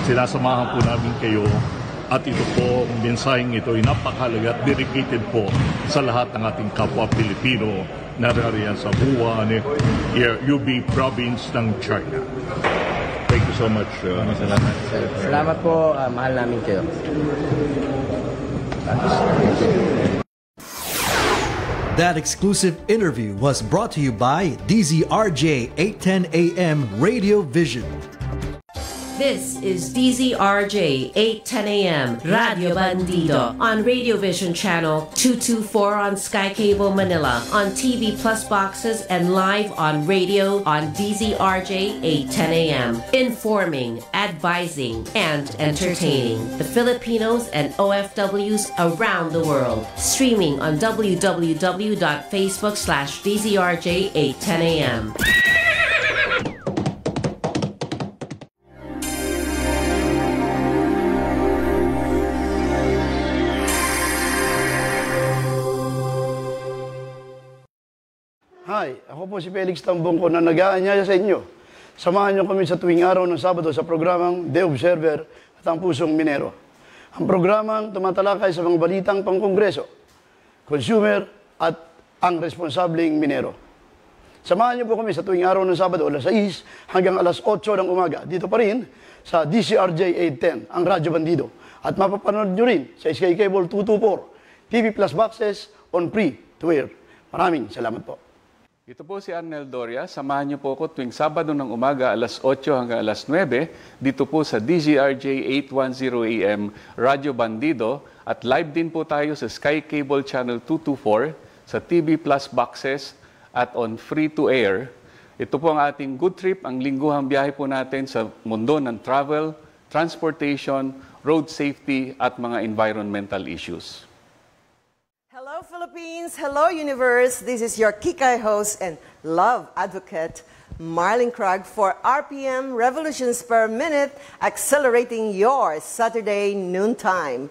Sinasamahan po namin kayo at ito po, mensaheng ito ay napakahalaga at dedicated po sa lahat ng ating kapwa Pilipino na nariyan sa Wuhan, UB province ng China. Thank you so much. Salamat. Salamat po, mahal namin kayo. That exclusive interview was brought to you by DZRJ810AM Radio Vision. This is DZRJ810AM Radio Bandido on Radio Vision Channel 224 on Sky Cable Manila, on TV Plus boxes and live on radio on DZRJ810AM. Informing, advising, and entertaining the Filipinos and OFWs around the world. Streaming on www.facebook/DZRJ810AM. Hi, ako po si Felix Tambongko na nag-aanyaya sa inyo. Samahan niyo kami sa tuwing araw ng Sabado sa programang The Observer at ang Pusong Minero. Ang programang tumatalakay sa mga balitang pangkongreso, consumer at ang responsableng minero. Samahan niyo po kami sa tuwing araw ng Sabado alas 6 hanggang alas 8 ng umaga. Dito pa rin sa DZRJ 810, ang Radyo Bandido. At mapapanood niyo rin sa Sky Cable 224, TV Plus boxes on free to air. Maraming salamat po. Ito po si Arnel Doria. Samahan niyo po ako tuwing Sabado ng umaga alas 8 hanggang alas 9 dito po sa DZRJ 810AM Radyo Bandido at live din po tayo sa Sky Cable Channel 224 sa TV Plus boxes at on free to air. Ito po ang ating good trip, ang lingguhang biyahe po natin sa mundo ng travel, transportation, road safety at mga environmental issues. Hello Philippines, hello universe. This is your Kikay host and love advocate, Marlene Krag for RPM Revolutions per Minute, accelerating your Saturday noontime.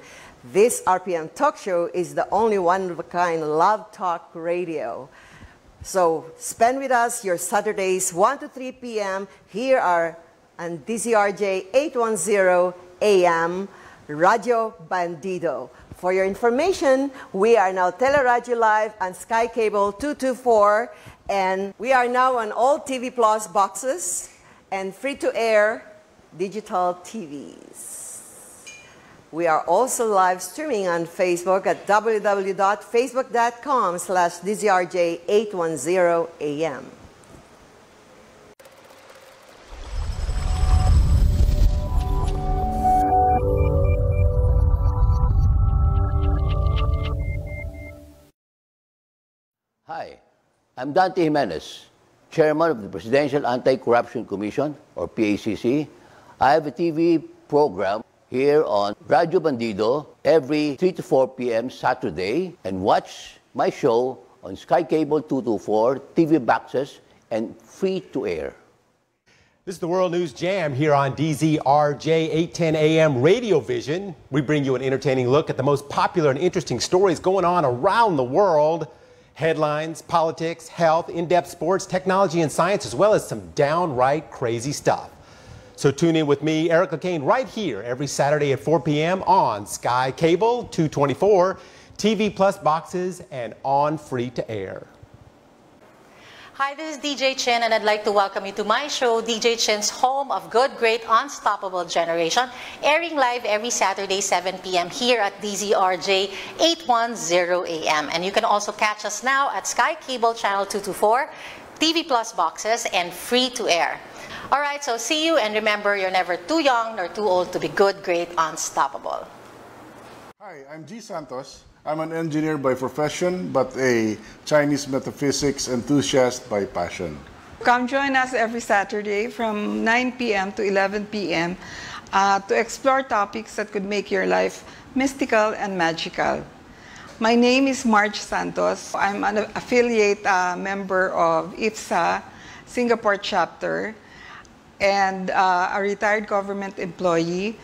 This RPM talk show is the only one-of-a-kind love talk radio. So spend with us your Saturdays 1 to 3 p.m. Here are on DZRJ 810 AM Radio Bandido. For your information, we are now Teleradio Live on Sky Cable 224, and we are now on all TV Plus boxes and free-to-air digital TVs. We are also live streaming on Facebook at www.facebook.com/DZRJ810AM. Hi, I'm Dante Jimenez, Chairman of the Presidential Anti-Corruption Commission, or PACC. I have a TV program here on Radio Bandido every 3 to 4 p.m. Saturday, and watch my show on Sky Cable 224, TV boxes, and free to air. This is the World News Jam here on DZRJ 810 AM Radio Vision. We bring you an entertaining look at the most popular and interesting stories going on around the world. Headlines, politics, health, in-depth sports, technology, and science, as well as some downright crazy stuff. So tune in with me, Erica Kane, right here every Saturday at 4 p.m. on Sky Cable 224, TV Plus boxes, and on free to air. Hi, this is DJ Chin, and I'd like to welcome you to my show, DJ Chin's Home of Good, Great, Unstoppable Generation, airing live every Saturday, 7 p.m. here at DZRJ 810 AM. And you can also catch us now at Sky Cable Channel 224, TV Plus boxes, and free to air. All right, so see you, and remember, you're never too young nor too old to be good, great, unstoppable. Hi, I'm G. Santos. I'm an engineer by profession, but a Chinese metaphysics enthusiast by passion. Come join us every Saturday from 9 p.m. to 11 p.m. To explore topics that could make your life mystical and magical. My name is Marge Santos. I'm an affiliate member of IFSA, Singapore chapter, and a retired government employee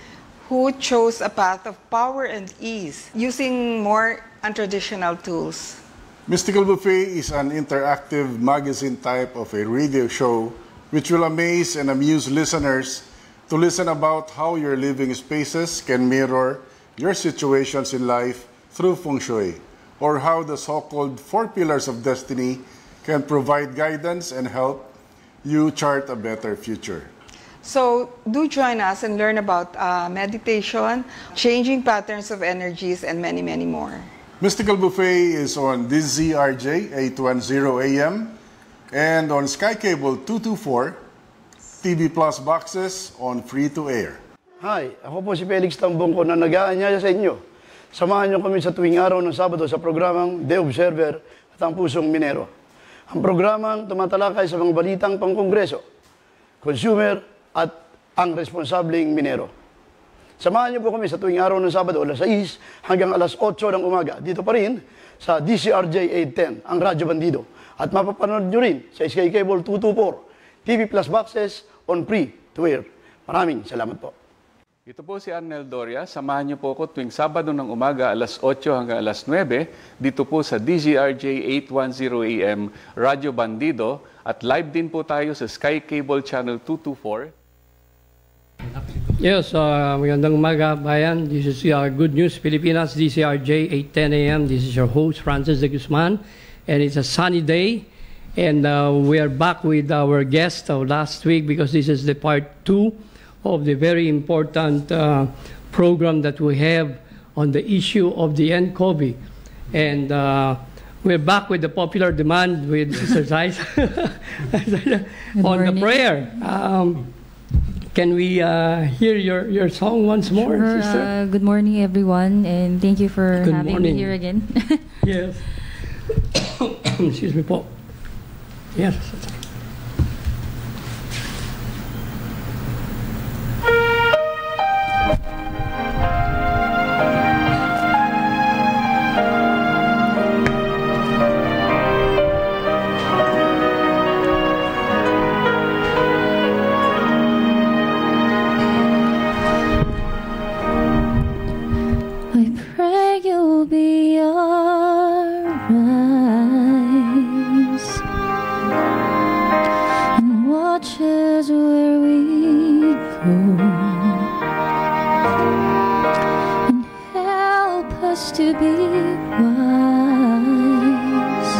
who chose a path of power and ease using more untraditional tools. Mystical Buffet is an interactive magazine type of a radio show which will amaze and amuse listeners to listen about how your living spaces can mirror your situations in life through feng shui, or how the so-called 4 pillars of destiny can provide guidance and help you chart a better future. So do join us and learn about meditation, changing patterns of energies, and many, many more. Mystical Buffet is on DZRJ810AM and on Sky Cable 224, TV Plus boxes on free-to-air. Hi, ako po si Felix Tambongko na nag-aanyaya sa inyo. Samahan niyo kami sa tuwing araw ng Sabado sa programang The Observer at ang Pusong Minero. Ang programang tumatalakay sa mga balitang pangkongreso, consumer at ang responsableng minero. Samahan niyo po kami sa tuwing araw ng Sabado alas 6 hanggang alas 8 ng umaga. Dito pa rin sa DZRJ810, ang Radyo Bandido. At mapapanood niyo rin sa Sky Cable 224, TV Plus boxes on free-to-air. Maraming salamat po. Ito po si Arnel Doria. Samahan niyo po ako tuwing Sabado ng umaga alas 8 hanggang alas 9 dito po sa DZRJ810AM Radyo Bandido at live din po tayo sa Sky Cable Channel 224. Yes, magandang umaga bayan. This is Good News Pilipinas, DZRJ810AM. This is your host Francis de Guzman and it's a sunny day and we are back with our guest of last week because this is the part 2 of the very important program that we have on the issue of the nCoV. And we're back with the popular demand with exercise on the prayer. Can we hear your song once more, sure. Sister? Good morning, everyone, and thank you for Good having morning. me here again. Yes. Excuse me, Paul. Yes. I pray you'll be alright and watch us where we go and help us to be wise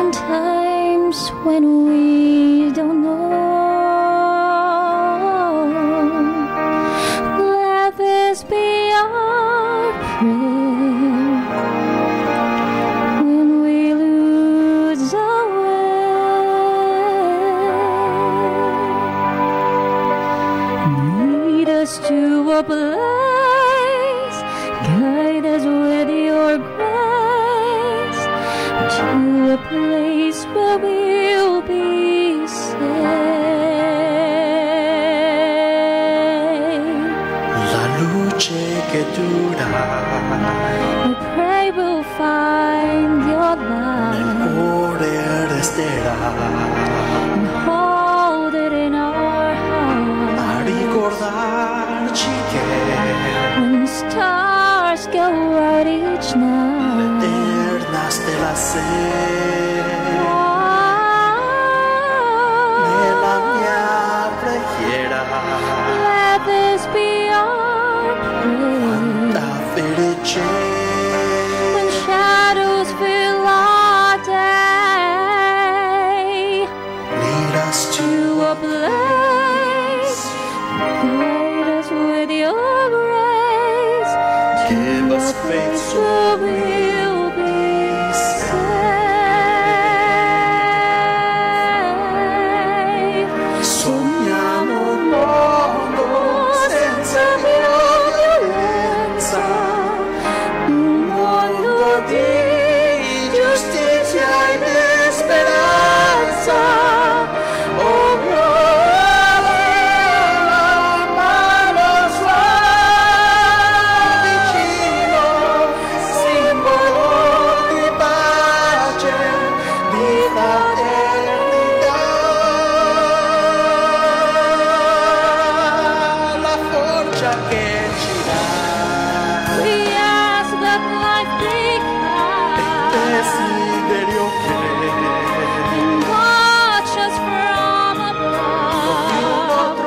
in times when we don't know. Let this be our prayer when we lose our way. Lead us to a place, guide us with your grace, to a place where we'll be safe. La luce che dura I pray we'll find your nel love cuore resterà and hold it in our a hearts. ricordarci che When stars go out each night, l'eterna stella sei nella mia preghiera. let this be our prayer. Da felice When shadows fill our day, lead us to to a place, guide us with your grace, give us faith so so we'll be safe. sogniamo un mondo senza violenza, Un mondo di giustizia e di speranza. Oh, la mano sua vicino, simbolo di pace, di fraternità. La forza che ci dà we ask that life be kind desiderio che and watch us from above.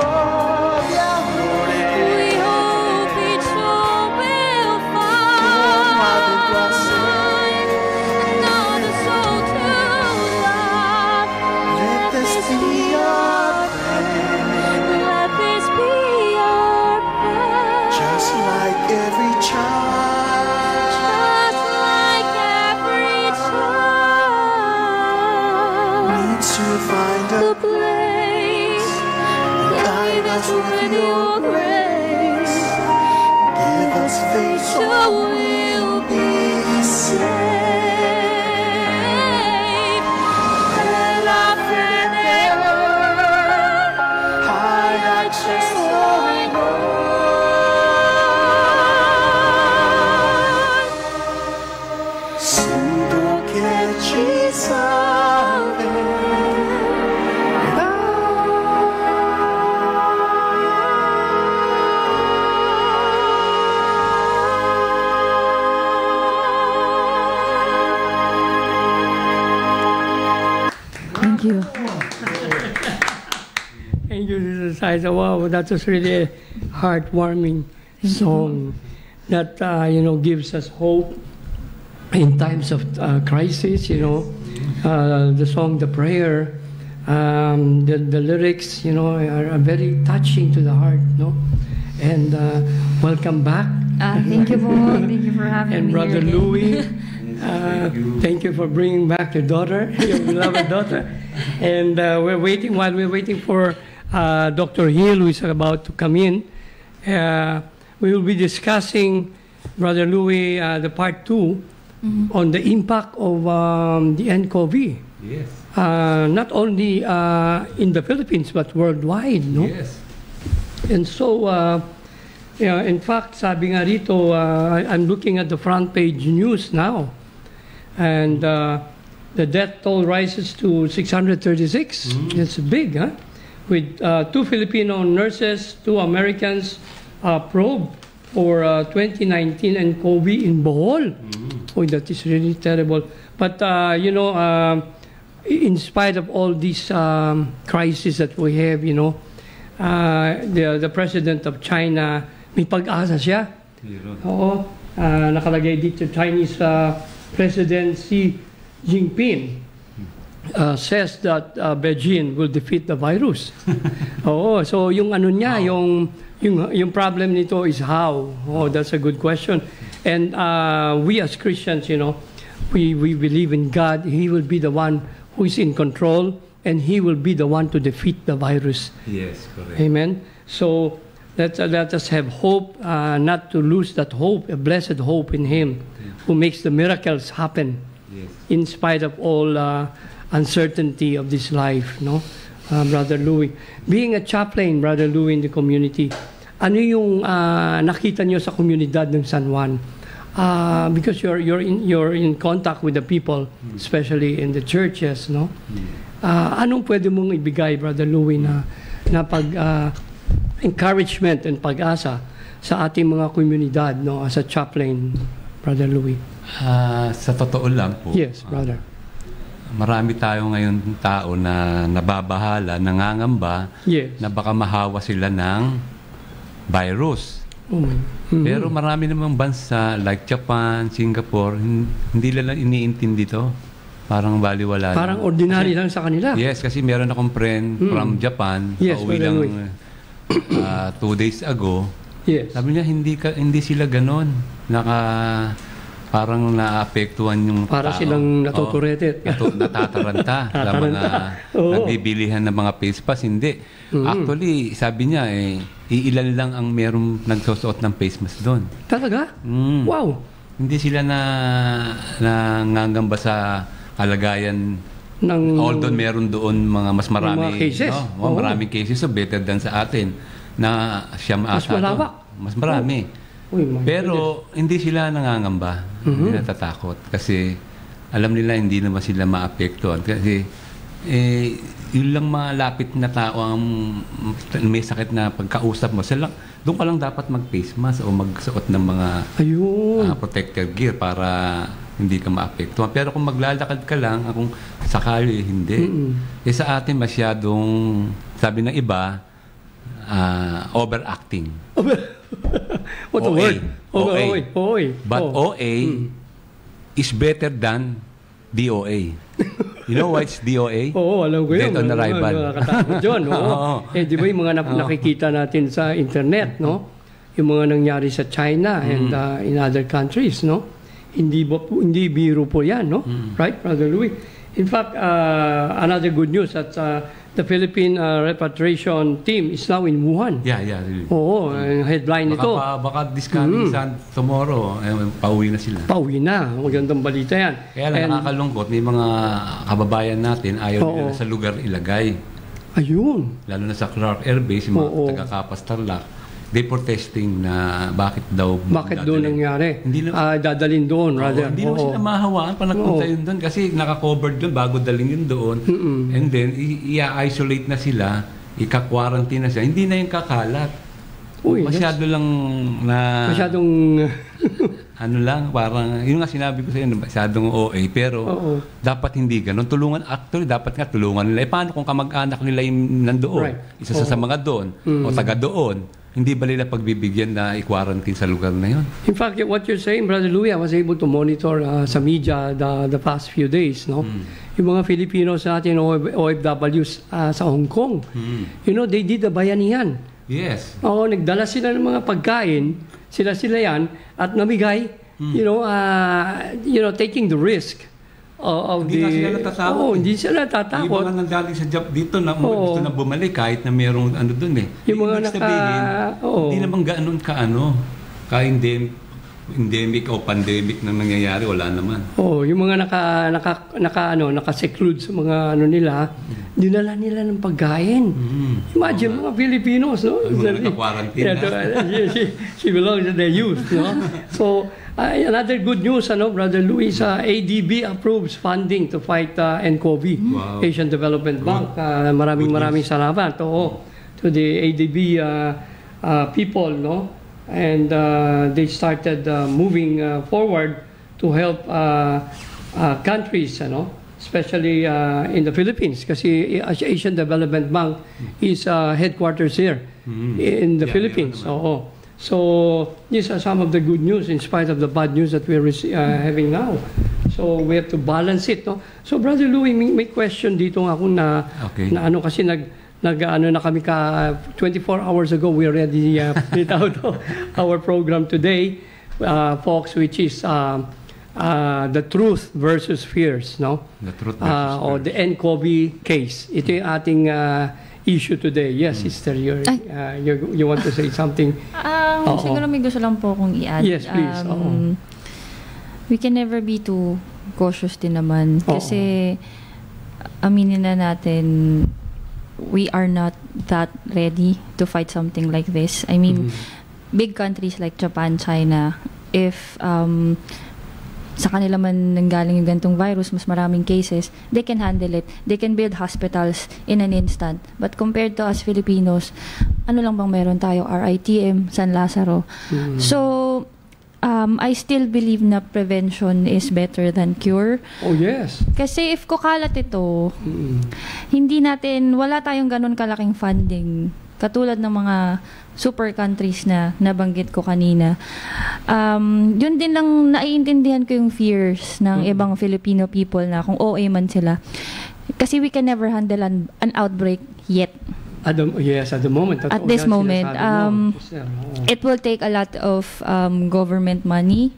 child. Just like every child. Needs to find a The place, guide us with your grace. give us faith So we'll be saved. Let our faith never high access. going on. Sento che ci Thank you. Thank you, Sister Siza. Wow, that was really a heartwarming song that, gives us hope in times of crisis, the song, the prayer, the lyrics, are very touching to the heart, no? And welcome back. Thank you po. Thank you for having And me Brother here again. Louie, thank you for bringing back your daughter, your beloved daughter. And while we're waiting for Dr. Gil, who is about to come in, we will be discussing, Brother Louie, the part 2 on the impact of the nCoV. Yes. Not only in the Philippines, but worldwide, no? Yes. And so, in fact, sabi nga rito, I'm looking at the front page news now, and the death toll rises to 636. It's big, huh? With 2 Filipino nurses, 2 Americans probed for 2019 nCoV in Bohol. Oh, that is really terrible. But, in spite of all these crises that we have, the president of China, may pag-asa siya. Oo. Nakalagay dito, Chinese President Xi Jinping says that Beijing will defeat the virus. Oo. So yung ano niya, yung problem nito is how. Oh, that's a good question. And we as Christians, we believe in God. He will be the one who is in control, and He will be the one to defeat the virus. Yes, correct. Amen. So let us have hope, not to lose that hope, a blessed hope in Him, who makes the miracles happen, Yes. in spite of all uncertainty of this life, no? Brother Louie, being a chaplain, Brother Louie, in the community, ano yung nakita nyo sa komunidad ng San Juan? Because you're in contact with the people, especially in the churches, no? Anong pwede mong ibigay, Brother Louie, na pag encouragement and pag-asa sa ating mga komunidad, no, as a chaplain, Brother Louie? Sa totoo lang po. Yes, brother. Marami tayo ngayon tao na nababahala, nangangamba, Yes. na baka mahawa sila ng virus. Oh my. Pero marami namang bansa like Japan, Singapore, hindi nila iniintindi to. Parang baliwala. Parang ordinary lang sa kanila. Yes, kasi meron akong friend from Japan, Yes, pauwi lang 2 days ago. Yes. Sabi niya hindi sila ganon. Parang naapektuhan yung Para tao. silang natuturete. Natataranta sa mga nagbibilihan ng mga face mask. Hindi. Actually, sabi niya, iilan lang ang merong nagsusuot ng face mask doon. Talaga? Wow. Hindi sila nangangamba sa kalagayan. Although meron doon mas marami. Mga cases. No? Maraming cases, so better than sa atin. Na siya Mas malawak. Mas marami. Pero hindi sila nangangamba. Hindi natatakot. Kasi alam nila hindi naman sila maapektuhan. Kasi yun lang malapit na tao ang may sakit na pagkausap mo. Doon ka lang dapat mag-face mask o magsuot ng mga protective gear para hindi ka maapektuhan. Pero kung maglalakad ka lang, kung sakali, hindi. Sa atin masyadong, sabi ng iba, overacting. What a word? OA. But OA is better than DOA. You know what's DOA? Oo, alam ko yun. Dead on arrival. Nakakatakot yun. Di ba yung mga nakikita natin sa internet, no? yung mga nangyari sa China and in other countries, no? Hindi biro po yan, no? Right, Brother Louie? In fact, another good news that the Philippine repatriation team is now in Wuhan. Yeah, really. Oo, headline ito. Baka this coming tomorrow, pauwi na sila. Pauwi na. Magandang balita yan. Kaya lang nakakalungkot, may mga kababayan natin ayaw nila sa lugar ilagay. Ayun. Lalo na sa Clark Air Base, yung mga taga-Kapas Tarlac, they protesting na bakit daw nangyari. Dadalhin doon, rather. Hindi naman sila mahawaan pa nagpunta yun doon kasi naka-covered doon bago dalhin yun doon. And then, i-isolate na sila, ika-quarantine na sila. Hindi na yung kakalat. Masyado lang na... Masyadong... ano lang, parang, yun nga sinabi ko sa inyo, masyadong OA, pero dapat hindi ganun. Actually, dapat nga tulungan nila. Paano kung kamag-anak nila yung nandoon? Right. Isa sa mga doon, o taga doon. Hindi ba nila pagbibigyan na i-quarantine sa lugar na yun? In fact, what you're saying, Brother Louie, I was able to monitor sa media the past few days, no? Yung mga Filipinos natin, OFWs sa Hong Kong, you know, they did the bayanihan. Yes. Oo, nagdala sila ng mga pagkain, sila yan, at namigay, you know, taking the risk of hindi sila natatakot. Hindi sila natatakot. Yung mga nanggaling sa job dito na gusto na bumalik kahit na mayroong ano dun eh. Yung mga hindi naman ganoon endemic o pandemic na nangyayari, wala naman. Yung mga naka-seclude sa mga ano nila, dinala nila ng pagkain. Imagine mga Filipinos, no? Yung mga naka-quarantine she belongs to the youth, no? So, another good news, Brother Louie, ADB approves funding to fight nCoV, Asian Development Bank. Maraming salamat to the ADB people, no? And they started moving forward to help countries, especially in the Philippines, kasi Asian Development Bank is headquarters here in the Philippines. So these are some of the good news in spite of the bad news that we're having now. So we have to balance it, no? So Brother Louie, may question dito nga ako na ano kasi nag-ano na kami 24 hours ago, we already put out our program today, folks, which is the truth versus fears, no? The truth versus or the nCoV case. Ito yung ating issue today. Yes, sister, you want to say something? Siguro may gusto lang po akong i-add. Yes, please. We can never be too cautious din naman. Kasi aminin na natin, we are not that ready to fight something like this. I mean, big countries like Japan, China, if sa kanila man nanggaling yung gantong virus, mas maraming cases, they can handle it. They can build hospitals in an instant. But compared to us Filipinos, ano lang bang meron tayo? RITM, San Lazaro. So, I still believe na prevention is better than cure. Oh, yes. Kasi if kukalat ito, wala tayong ganun kalaking funding. Katulad ng mga super countries na nabanggit ko kanina. Yun din lang naiintindihan ko yung fears ng ibang Filipino people na kung OA man sila. Kasi we can never handle an outbreak yet. At the moment. At this moment, it will take a lot of government money,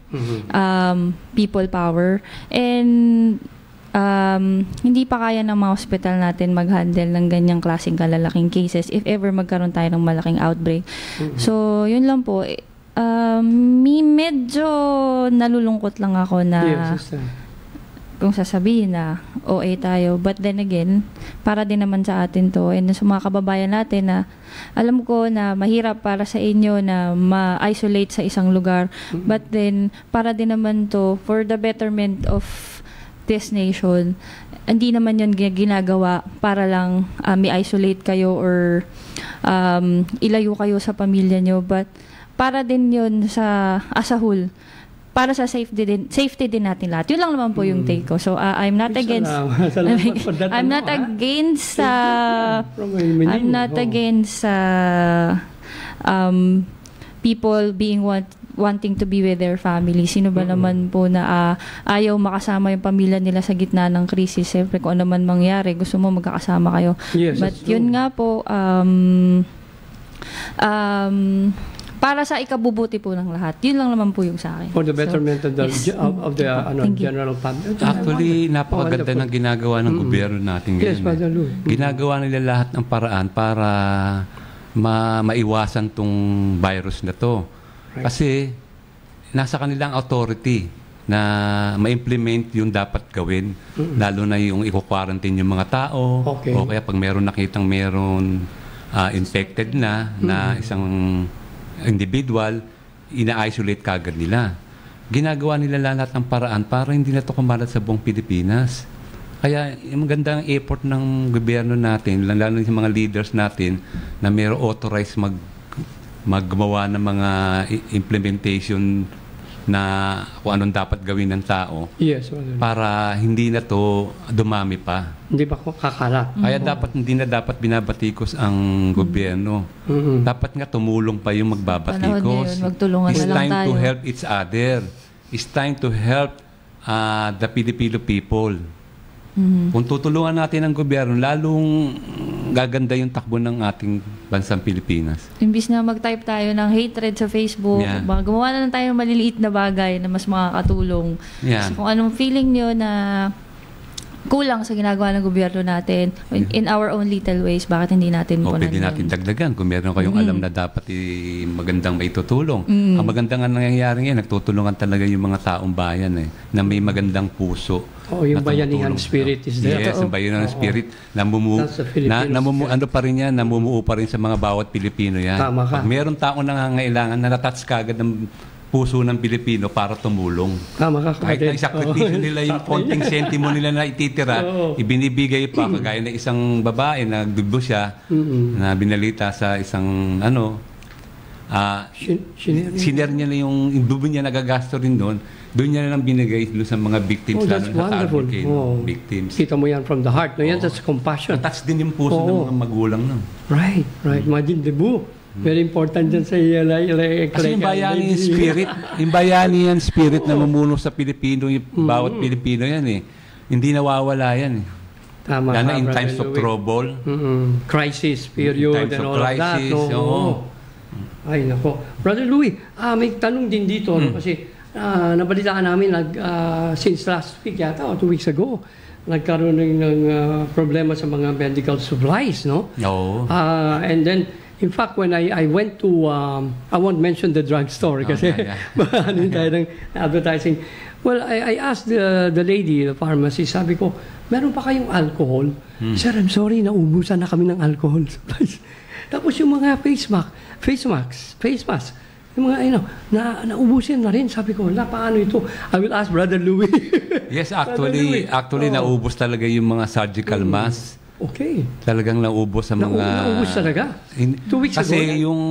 people power, and hindi pa kaya ng mga hospital natin mag-handle ng ganyang klaseng kalalaking cases if ever magkaroon tayo ng malaking outbreak. So, yun lang po. Medyo nalulungkot lang ako na kung sasabihin na OA tayo. But then again, para din naman sa atin to and sa mga kababayan natin na alam ko na mahirap para sa inyo na ma-isolate sa isang lugar. But then, para din naman to for the betterment of this nation. Hindi naman yun ginagawa para lang i-isolate kayo or ilayo kayo sa pamilya nyo. But para din yun sa as a whole, para sa safety din natin lahat. Yun lang naman po yung take ko. So I'm not against people being wanting to be with their family. Sino ba naman po na ayaw makasama yung pamilya nila sa gitna ng krisis? Siyempre kung ano man mangyari, gusto mo magkakasama kayo. Yes, but yun nga po para sa ikabubuti po ng lahat. Yun lang naman po yung sa akin. For the betterment of the, yes. of the general public. Actually, napakaganda ng ginagawa ng gobyerno natin ngayon. Yes, Father Lou. Ginagawa nila lahat ng paraan para maiwasan tong virus na to. Right. Kasi nasa kanilang authority na ma-implement yung dapat gawin. Lalo na yung i-quarantine yung mga tao. Okay. O kaya pag meron nakitang meron infected na isang individual, ina-isolate kagad nila. Ginagawa nila lahat ng paraan para hindi na ito kumalat sa buong Pilipinas. Kaya yung magandang effort ng gobyerno natin, lalo sa mga leaders natin, na mayroong authorized maggawa ng mga implementation na kung anong dapat gawin ng tao. Yes, para hindi na to dumami pa. Hindi pa kakalat. Kaya hindi na dapat binabatikos ang gobyerno. Dapat nga tumulong pa yung magbabatikos. Magtulungan It's na lang time tayo. to help each other. It's time to help the Filipino people. Kung tutulungan natin ang gobyerno, lalong gaganda yung takbo ng ating bansang Pilipinas. Imbis na mag-type tayo ng hatred sa Facebook, gumawa na lang tayo ng maliliit na bagay na mas makakatulong. So, kung anong feeling nyo na kulang sa ginagawa ng gobyerno natin, in our own little ways, bakit hindi natin po pwede natin dagdagan kung meron kayong alam na dapat magandang maitutulong. Ang magandang nangyayari ngayon, nagtutulungan talaga yung mga taong bayan na may magandang puso. Yung bayanihan spirit is there. Yes, yung bayanihan spirit. Ano pa rin yan, namumuo pa rin sa mga bawat Pilipino yan. Tama ka. Pag meron taong nangangailangan, na-touch kagad ng puso ng Pilipino para tumulong. Tama ka. Kahit na isakripisyo nila yung konting sentimo nila na ititira, ibinibigay pa. Kagaya na isang babae na nagdugo siya, na binalita sa isang siner niya na yung dugo niya nagagasto rin doon. Doon niya na lang binigay doon sa mga victims. That's wonderful. Victims. Kita mo yan from the heart. No? Yan, that's compassion. Natouch din yung puso ng mga magulang. No? Right. Imagine debut. Very important dyan sa kasi yung bayani spirit na mamumuno sa Pilipino, yung bawat Pilipino yan hindi nawawala yan Tama. Lalo in times of trouble. Crisis period and all of that. Ay, nako. Brother Louie, may tanong din dito. Kasi nabalitaan namin since last week yata o 2 weeks ago, nagkaroon ng problema sa mga medical supplies, no? And then in fact, when I went to, I won't mention the drugstore kasi ano tayo ng advertising. Well, I asked the lady, the pharmacist, sabi ko, meron pa kayong alcohol? Sir, I'm sorry, naubusan na kami ng alcohol supplies. Tapos yung mga face mask, yung mga, naubusin na rin. Sabi ko, paano ito? I will ask Brother Louie. Yes, actually, naubos talaga yung mga surgical mask. Okay. Talagang naubos sa mga... Naubos talaga? 2 weeks ago? Kasi yung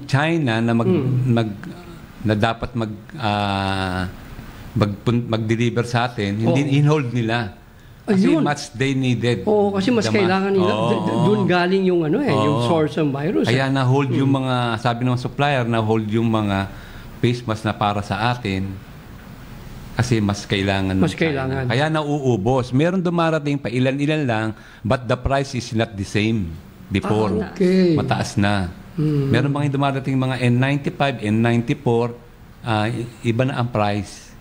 China na dapat mag-deliver sa atin, hindi in-hold nila. Kasi much they needed. Kasi mas kailangan nila. Doon galing yung yung source ng virus. Kaya na-hold yung mga, sabi ng supplier, na-hold yung mga face mask na para sa atin. Kasi mas kailangan. Kaya nauubos. Meron dumarating pa ilan-ilan lang, but the price is not the same before. Mataas na. Meron mga dumarating mga N95, N94, iba na ang price.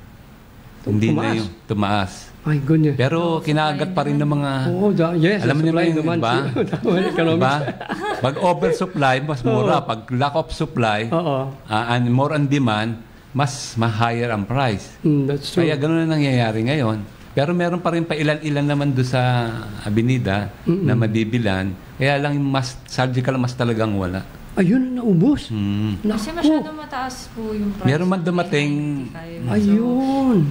Hindi na yung tumaas. My goodness. Pero kinagat pa rin ng mga... Yes, alam mo naman yun, diba? Pag oversupply, mas mura. Pag lack of supply, and more on demand, mas higher ang price. That's true. Kaya gano'n na nangyayari ngayon. Pero meron pa rin pa ilan-ilan naman doon sa Avenida na mabibilan. Kaya lang yung surgical mas talagang wala. Ayun, naubos. Kasi masyadong mataas po yung price. Meron man dumating. Ayun.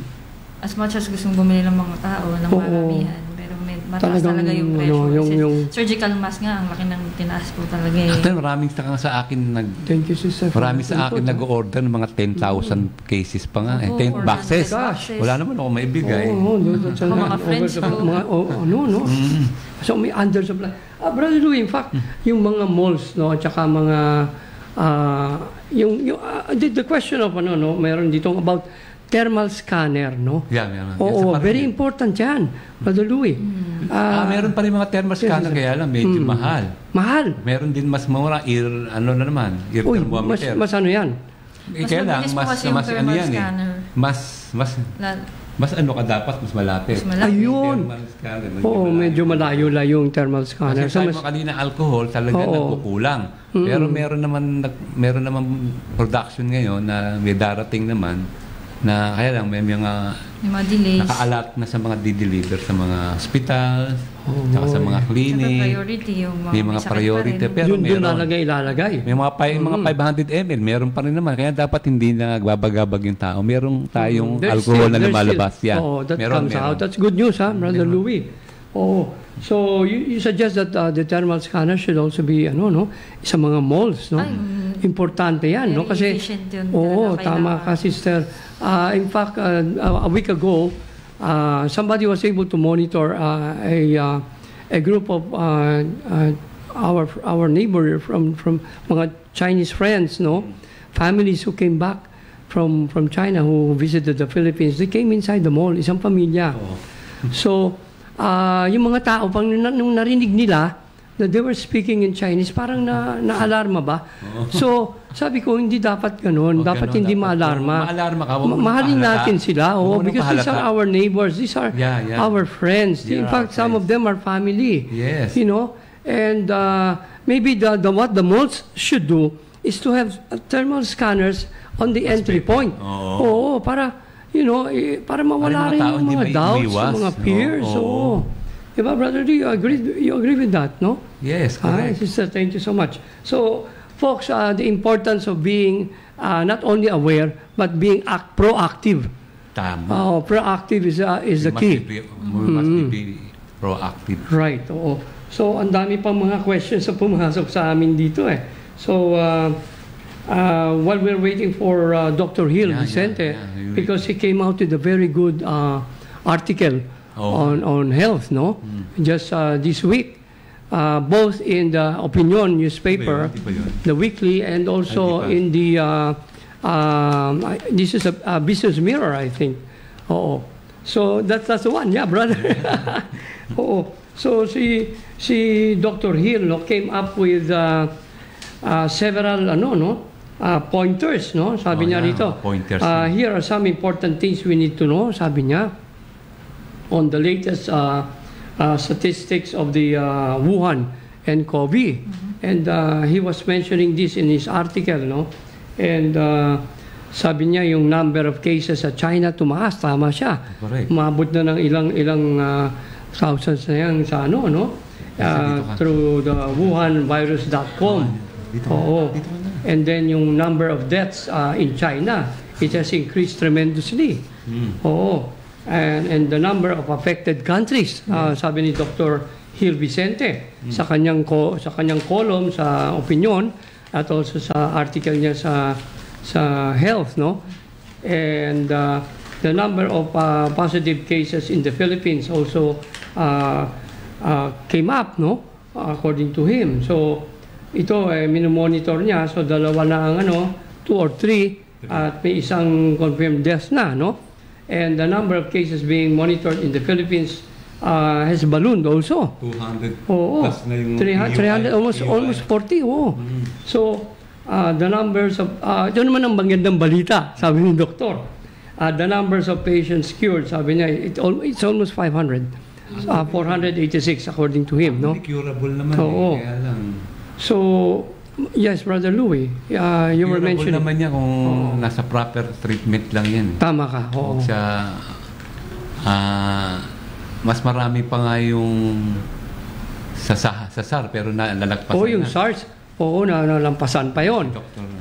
As much as gustong bumili ng mga tao, ng maramihan. Pero mataas talaga yung presyo. Surgical mask nga, ang laki ng tinaas po talaga. Maraming sa akin Thank you, sister. Marami sa akin nag-order ng mga 10,000 cases pa nga. 10 boxes. Wala naman ako maibigay. Mga friends ko. So may undersupply. Brother Louie, in fact, yung mga malls, at saka mga the question of meron dito about thermal scanner, no? Yeah. Very important yan, Brother Louie. Meron pa rin mga thermal scanner, kaya lang medyo mahal. Mahal? Meron din mas mura, ear thermometer. Mas ano yan? Kaya lang, mas ano yan eh. Mas ano ka dapat, mas malapit. Ayun. Oo, medyo malayo-layo yung thermal scanner. Kasi sabi mo kanina, alcohol talaga nagkukulang. Pero meron naman production ngayon na may darating naman na kaya lang may mga delays. Naka-alert na sa mga di-deliver sa mga hospital, saka sa mga clinic. Priority yung may mga priority. Pero yun ilalagay. May mga 500 ml, meron pa rin naman. Kaya dapat hindi na nagbabagabag yung tao. Meron tayong alcohol na lumalabas. That comes out. That's good news, Brother Louie. So you suggest that the thermal scanner should also be sa mga malls, no? Importante yan, no? Kasi tama ka, sister. In fact, a week ago, somebody was able to monitor a group of our neighbor from mga Chinese friends, no? Families who came back from China who visited the Philippines. They came inside the mall, isang pamilya. So yung mga tao nung narinig nila na they were speaking in Chinese, parang na-alarma ba? So, sabi ko, hindi dapat ganun. Dapat hindi ma-alarma. Ma-alarma ka. Mahalin natin sila. Because these are our neighbors. These are our friends. In fact, some of them are family. Yes. And maybe what the malls should do is to have thermal scanners on the entry point. Para mawala rin yung mga doubts, mga fears. Diba, brother, do you agree with that, no? Yes, correct. Sister, thank you so much. So, folks, the importance of being not only aware, but being proactive. Tama. Proactive is the key. We must be proactive. Right, So, ang dami pang mga questions na pumasok sa amin dito eh. So, while we're waiting for Dr. Gil Vicente, because he came out with a very good article on health, no? Just this week, both in the Opinion newspaper, the weekly, and also in the this is a Business Mirror, I think. So that's the one, brother. So si Dr. Gil came up with several pointers, no? Sabi niya rito. Here are some important things we need to know, sabi niya, on the latest statistics of the Wuhan nCoV. And he was mentioning this in his article, no? And sabi niya yung number of cases sa China tumaas, tama siya. Umabot na ng ilang thousands na yan sa through the wuhanvirus.com. And then yung number of deaths in China, it has increased tremendously. And the number of affected countries, sabi ni Dr. Gil Vicente sa kanyang column sa Opinion at also sa article niya sa Health, no? And the number of positive cases in the Philippines also came up, no? According to him. So ito minomonitor niya, so dalawa na ang 2 or 3 at may isang confirmed death na, no? And the number of cases being monitored in the Philippines has ballooned also. 200 plus na yung 300, almost 40. So, the numbers of, ito naman ang magandang balita, sabi ni Doktor. The numbers of patients cured, sabi niya, it's almost 500. 486 according to him, no? Curable naman kaya lang. So, yes, Brother Louie, you were mentioning. Naman niya kung nasa proper treatment lang yan. Tama ka, oo. Siya, mas marami pa nga yung sa SARS, pero nalalagpasan na. Yung SARS, nalampasan pa yun.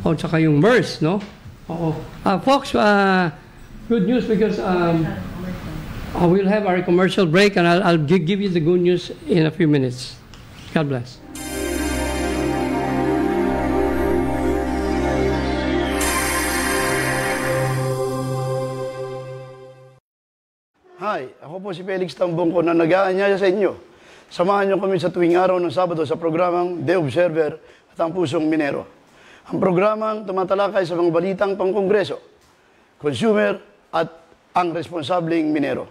Tsaka yung MERS, no? Folks, good news because we'll have our commercial break and I'll give you the good news in a few minutes. God bless. Hi, ako po si Felix Tambongko na nag-aanyaya sa inyo. Samahan niyo kami sa tuwing araw ng Sabado sa programang The Observer at ang Pusong Minero. Ang programang tumatalakay sa mga balitang pangkongreso, consumer at ang responsableng minero.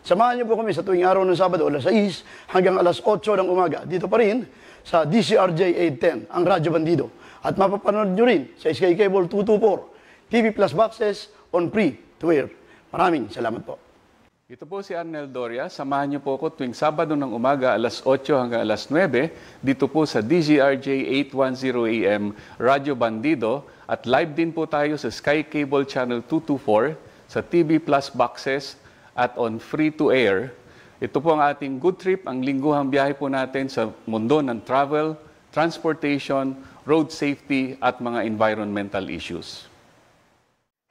Samahan niyo po kami sa tuwing araw ng Sabado, alas 6 hanggang alas 8 ng umaga. Dito pa rin sa DZRJ810, ang Radyo Bandido. At mapapanood nyo rin sa Sky Cable 224, TV Plus Boxes on free to air. Maraming salamat po. Ito po si Arnel Doria. Samahan niyo po ako tuwing Sabado ng umaga alas 8 hanggang alas 9 dito po sa DZRJ810AM Radyo Bandido at live din po tayo sa Sky Cable Channel 224, sa TV Plus Boxes at on free to air. Ito po ang ating good trip, ang lingguhang biyahe po natin sa mundo ng travel, transportation, road safety at mga environmental issues.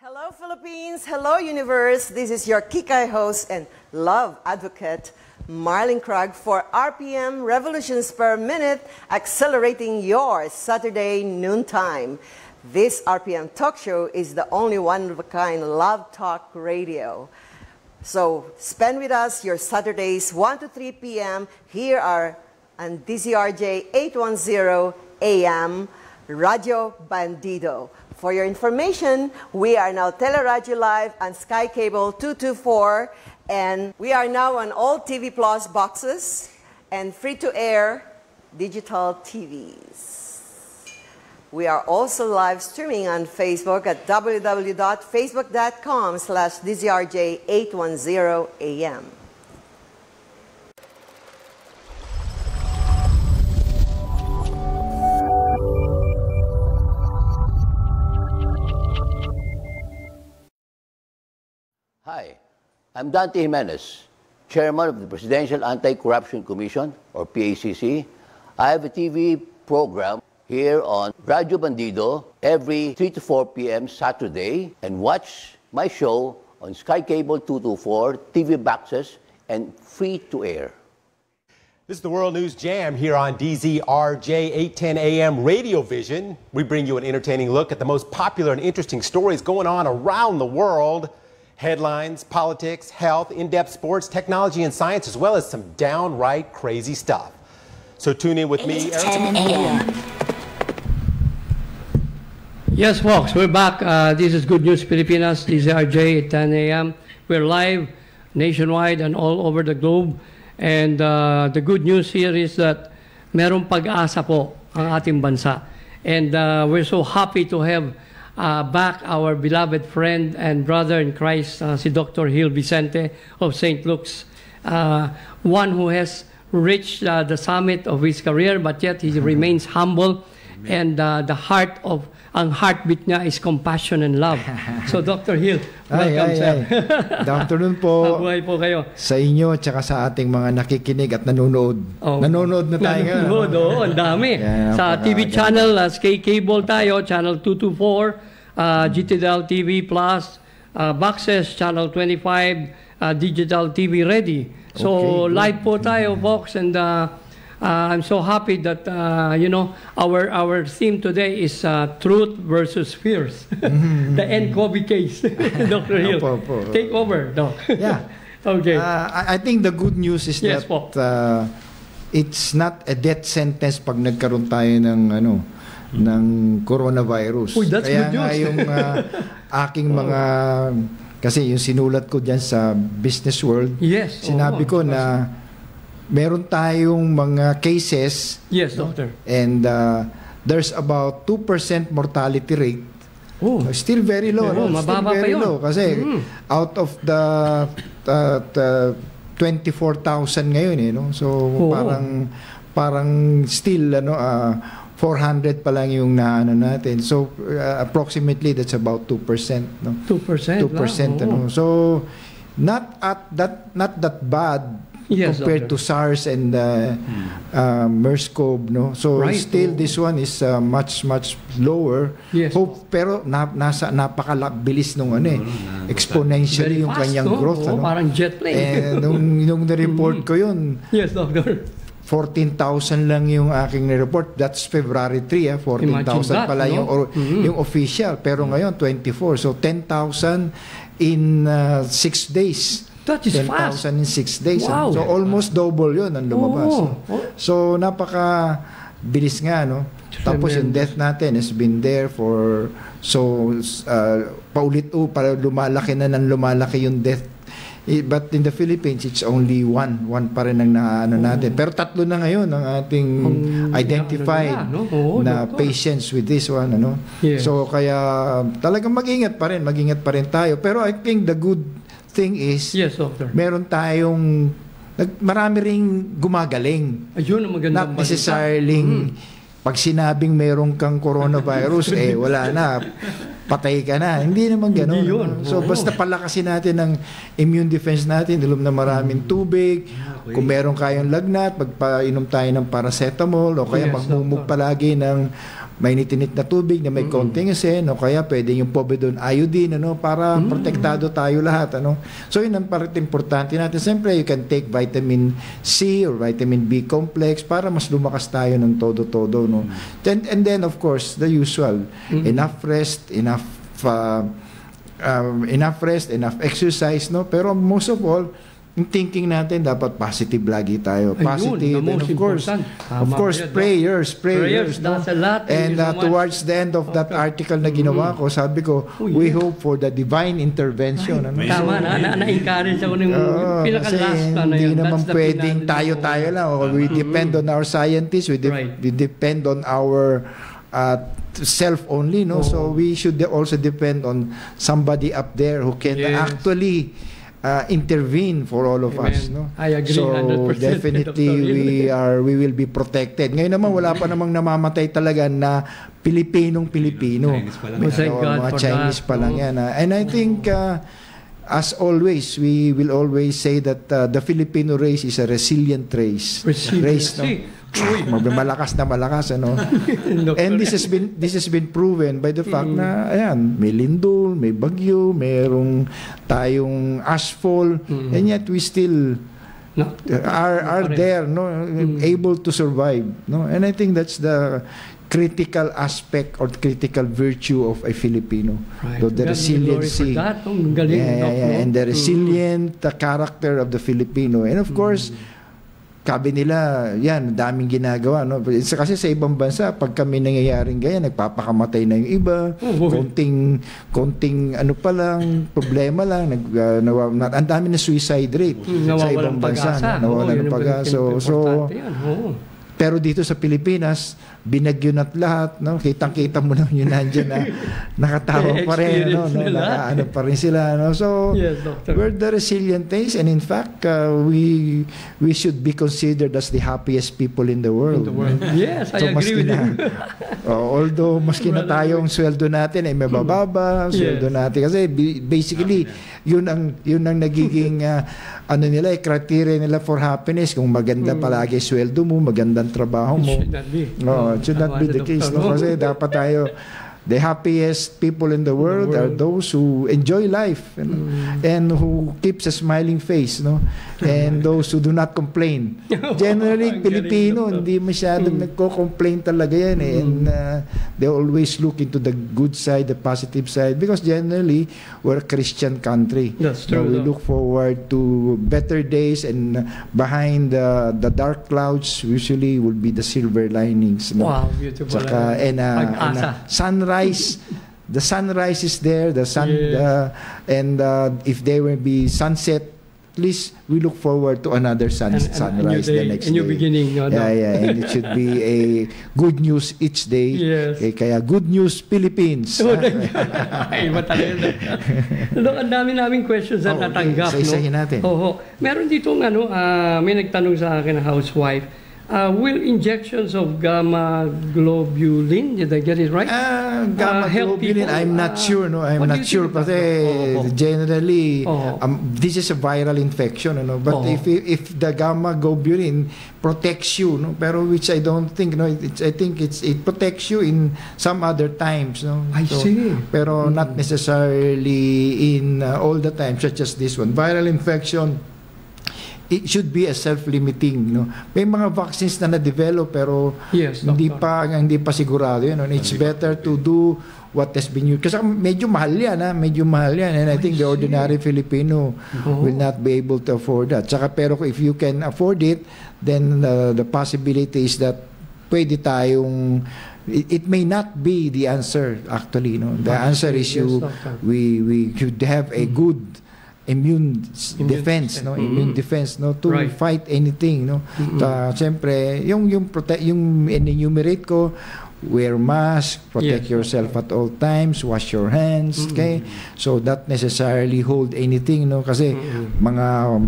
Hello Philippines, hello universe. This is your Kikay host and love advocate, Marlene Krag for RPM Revolutions Per Minute, accelerating your Saturday noontime. This RPM talk show is the only one-of-a-kind love talk radio. So spend with us your Saturdays 1 to 3 p.m. here are on DZRJ 810 AM Radio Bandido. For your information, we are now Teleradyo Live on Sky Cable 224, and we are now on all TV Plus boxes and free-to-air digital TVs. We are also live streaming on Facebook at www.facebook.com/DZRJ810AM. Hi, I'm Dante Jimenez, Chairman of the Presidential Anti-Corruption Commission, or PACC. I have a TV program here on Radio Bandido every 3 to 4 p.m. Saturday, and watch my show on Sky Cable 224, TV Boxes, and free to air. This is the World News Jam here on DZRJ810 AM Radio Vision. We bring you an entertaining look at the most popular and interesting stories going on around the world. Headlines, politics, health, in-depth sports, technology, and science, as well as some downright crazy stuff. So tune in with me, Eric. Yes, folks, we're back. This is Good News Pilipinas, DZRJ at 10 a.m. We're live nationwide and all over the globe. And the good news here is that merong pag-asa po ang ating bansa. And we're so happy to have back our beloved friend and brother in Christ, si Dr. Gil Vicente of St. Luke's, one who has reached the summit of his career, but yet he remains humble. And ang heartbeat niya is compassion and love. So Dr. Gil, welcome, sir. Good afternoon po. Mabuhay po kayo. Sa inyo, tsaka sa ating mga nakikinig at nanonood. Nanonood na tayo ngayon. Nanonood, oo, ang dami. Sa TV channel, Sky Cable tayo, channel 224, GTL TV Plus, Boxes, channel 25, Digital TV Ready. So live po tayo, folks, and I'm so happy that our theme today is truth versus fears. The nCoV case. Dr. Gil, take over, Doc. Yeah. Okay. I think the good news is that it's not a death sentence pag nagkaroon tayo ng coronavirus. Uy, that's Kaya good news. nga yung aking mga kasi yung sinulat ko diyan sa Business World, sinabi ko na meron tayong mga cases. Yes, doctor. And there's about 2% mortality rate. Still very low. Still very low. Kasi out of the 24,000 ngayon. So parang still 400 pa lang yung naano natin. So approximately that's about 2%. 2%. 2%. So not that bad. Compared to SARS and MERS-CoV, so still this one is much lower. Pero napakabilis nung exponentially yung kanyang growth. Parang jet plane. Nung na-report ko yun, yes, doctor, 14,000 lang yung aking report. That's February 3, 14,000 pala yung official. Pero ngayon 24, so 10,000 in 6 days. That is 10,000 in 6 days. Wow. So almost double yun ang lumabas. So napaka bilis nga. Tapos yung death natin has been there for lumalaki na ng lumalaki yung death But in the Philippines, it's only one pa rin ang naano natin. Pero 3 na ngayon ang ating identified na patients with this one. Ano? Yes. So kaya talagang mag-ingat pa rin tayo. Pero I think the good thing is, yes, doctor, meron tayong marami ring gumagaling. Ayun ang magandang Not necessarily pag sinabing meron kang coronavirus, wala na, patay ka na. Hindi naman gano'n. Hindi yun. So, basta palakasin natin ang immune defense natin, ilum na maraming tubig, kung meron kayong lagnat, magpainom tayo ng paracetamol, o kaya magmumug palagi ng mainit-init na tubig na may konting asin, o kaya pwede yung povidone iodine, para protektado tayo lahat. So, yun ang parte importante natin. Siyempre, you can take vitamin C or vitamin B complex para mas lumakas tayo ng todo-todo. And then, of course, the usual. Enough rest, enough exercise. Pero most of all, yung thinking natin, dapat positive lagi tayo. Positive. And of course, prayers. That's a lot. And towards the end of that article na ginawa ko, sabi ko, we hope for the divine intervention. Tama, na-encourage ako ng pinaka-last na yun. Hindi naman pwedeng tayo-tayo lang. We depend on our scientists. We depend on our self only. So we should also depend on somebody up there who can actually intervene for all of us. I agree. So 100%, definitely we will be protected. Ngayon naman wala pa namang namamatay talaga na Pilipinong Pilipino. Mga Chinese pa lang yan. And I think as always, we will always say that the Filipino race is a resilient race. Malakas na malakas, And this has been proven by the fact na may lindol, may bagyo, mayroong tayong ashfall, and yet we still are there, able to survive, And I think that's the critical aspect or critical virtue of a Filipino. So the resiliency, and the resilient character of the Filipino, and of course, sabi nila, daming ginagawa. Kasi sa ibang bansa, pag kami nangyayaring ganyan, nagpapakamatay na yung iba, konting pa lang, problema lang, ang dami na suicide rate sa ibang bansa. Nawawalan ng pag-asa. So, pero dito sa Pilipinas, binagyo na't lahat, kitang-kita mo na yun nandiyan na nakatawa pa rin, nakaano pa rin sila. So, we're the resilient things, and in fact, we should be considered as the happiest people in the world. Yes, I agree with you. Although, maski na tayong sweldo natin ay mabababa, sweldo natin. Kasi basically, yun ang nagiging criteria nila for happiness. Kung maganda palagi sweldo mo, magandang trabaho mo. It should not be the case. Kasi dapat tayo, the happiest people in the world are those who enjoy life and who keeps a smiling face, and those who do not complain. Generally, Pilipino, hindi masyadong nagko-complain talaga yan. And they always look into the good side, the positive side, because generally, we're a Christian country. That's true. We look forward to better days, and behind the dark clouds usually will be the silver linings. Wow, beautiful. Saka, sunrise, the sunrise is there, the sun, and if there will be sunset, at least we look forward to another sunrise the next day. New beginning. And it should be a good news each day. Yes. Kaya good news Philippines. Iba talaga. Ang dami naming questions na natanggap. Isa-isahin natin. Meron ditong may nagtanong sa akin na housewife, will injections of gamma globulin, did I get it right? Gamma globulin, I'm not sure. I'm not sure. Kasi generally, this is a viral infection. But if the gamma globulin protects you, pero which I don't think, I think it protects you in some other times. I see. Pero not necessarily in all the time, such as this one. Viral infection, it should be a self-limiting. May mga vaccines na na-develop pero hindi pa sigurado yun. It's better to do what has been used. Kasi medyo mahal yan. And I think the ordinary Filipino will not be able to afford that. Pero if you can afford it, then the possibility is that pwede tayong, it may not be the answer actually. The answer is we should have a good defense, no? Immune defense, no? To fight anything, no? Siyempre, yung enumerate ko, wear mask, protect yourself at all times, wash your hands, okay? So not necessarily hold anything, no? Kasi